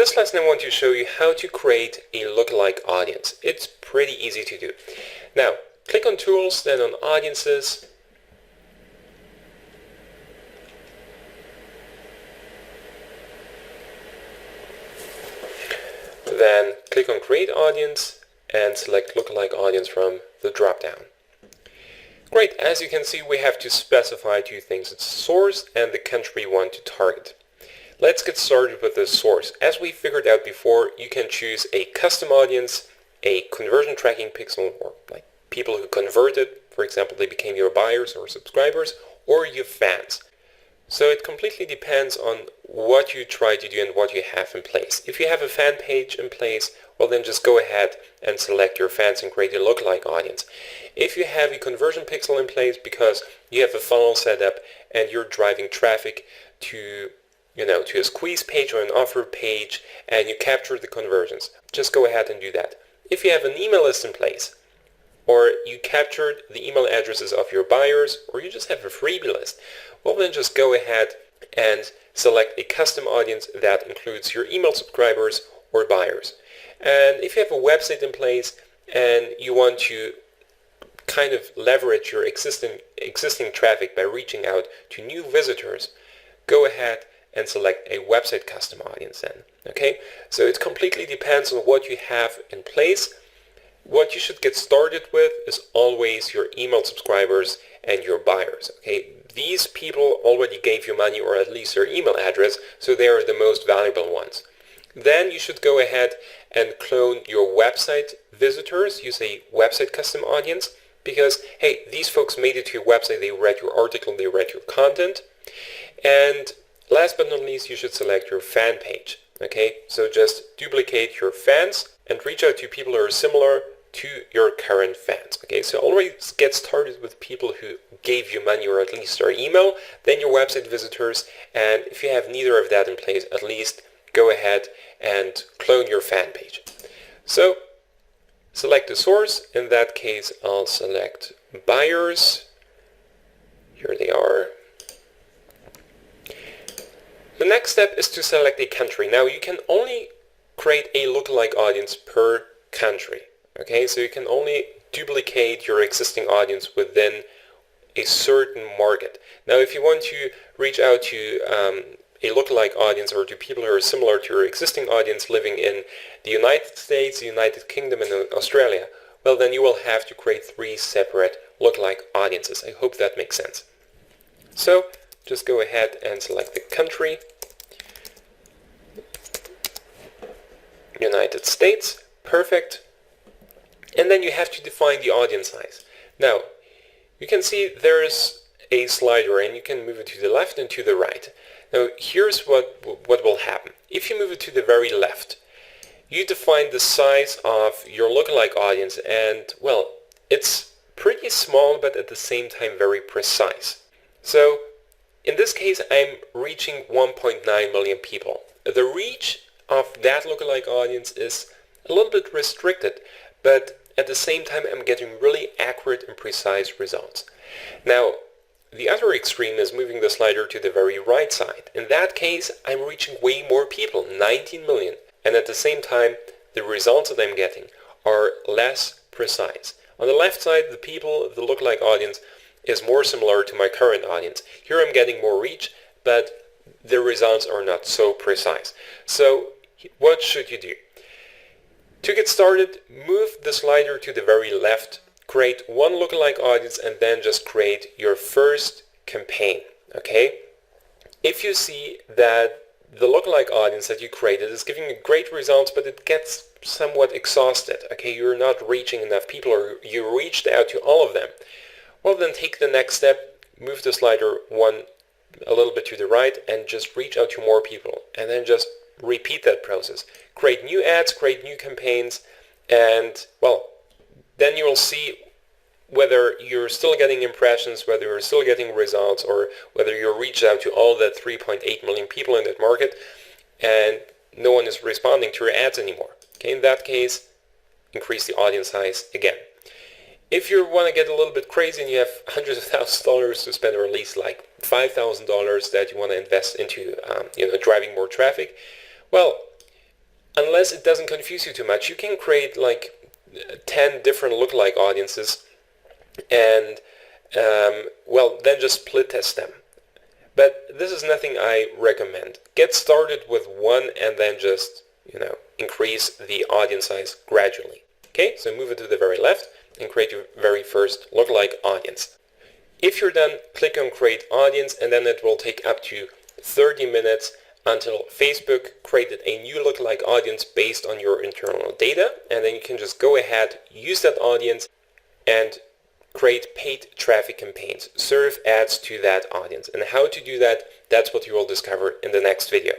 this lesson I want to show you how to create a lookalike audience. It's pretty easy to do. Now, click on Tools, then on Audiences. Then click on Create Audience and select Lookalike Audience from the drop-down. Great, as you can see, we have to specify two things. It's source and the country we want to target. Let's get started with the source. As we figured out before, you can choose a custom audience, a conversion tracking pixel, or like people who converted, for example, they became your buyers or subscribers, or your fans. So it completely depends on what you try to do and what you have in place. If you have a fan page in place, well then just go ahead and select your fans and create a lookalike audience. If you have a conversion pixel in place because you have a funnel set up and you're driving traffic to a squeeze page or an offer page and you capture the conversions, just go ahead and do that. If you have an email list in place, or you captured the email addresses of your buyers, or you just have a freebie list, well then just go ahead and select a custom audience that includes your email subscribers or buyers. And if you have a website in place and you want to kind of leverage your existing traffic by reaching out to new visitors, go ahead and select a website custom audience then. Okay, so it completely depends on what you have in place. What you should get started with is always your email subscribers and your buyers. Okay, these people already gave you money, or at least their email address, so they are the most valuable ones. Then you should go ahead and clone your website visitors. Use a website custom audience because, hey, these folks made it to your website, they read your article, they read your content. And last but not least, you should select your fan page. Okay, so just duplicate your fans and reach out to people who are similar to your current fans. Okay, so always get started with people who gave you money, or at least their email, then your website visitors, and if you have neither of that in place, at least go ahead and clone your fan page. So select the source. In that case, I'll select buyers. Here they are. The next step is to select a country. Now you can only create a lookalike audience per country. Okay, so you can only duplicate your existing audience within a certain market. Now if you want to reach out to a lookalike audience or to people who are similar to your existing audience living in the United States, the United Kingdom, and Australia, well then you will have to create 3 separate lookalike audiences. I hope that makes sense. So just go ahead and select the country, United States, perfect. And then you have to define the audience size. Now, you can see there's a slider and you can move it to the left and to the right. Now, here's what will happen. If you move it to the very left, you define the size of your lookalike audience and, well, it's pretty small but at the same time very precise. So, in this case, I'm reaching 1.9 million people. The reach of that lookalike audience is a little bit restricted, but at the same time, I'm getting really accurate and precise results. Now, the other extreme is moving the slider to the very right side. In that case, I'm reaching way more people, 19 million. And at the same time, the results that I'm getting are less precise. On the left side, the lookalike audience is more similar to my current audience. Here I'm getting more reach, but the results are not so precise. So, what should you do? To get started, move the slider to the very left, create one lookalike audience, and then just create your first campaign, okay? If you see that the lookalike audience that you created is giving you great results, but it gets somewhat exhausted, okay? You're not reaching enough people, or you reached out to all of them, well then take the next step, move the slider a little bit to the right, and just reach out to more people, and then just repeat that process. Create new ads, create new campaigns, and well, then you will see whether you're still getting impressions, whether you're still getting results, or whether you're reached out to all that 3.8 million people in that market and no one is responding to your ads anymore. Okay, in that case, increase the audience size again. If you want to get a little bit crazy and you have hundreds of thousands of dollars to spend, or at least like $5,000 that you want to invest into driving more traffic, well, unless it doesn't confuse you too much, you can create like 10 different lookalike audiences and well, then just split test them. But this is nothing I recommend. Get started with one and then just, increase the audience size gradually. Okay, so move it to the very left and create your very first lookalike audience. If you're done, click on Create Audience, and then it will take up to 30 minutes until Facebook created a new lookalike audience based on your internal data, and then you can just go ahead, use that audience, and create paid traffic campaigns, serve ads to that audience. And how to do that, that's what you will discover in the next video.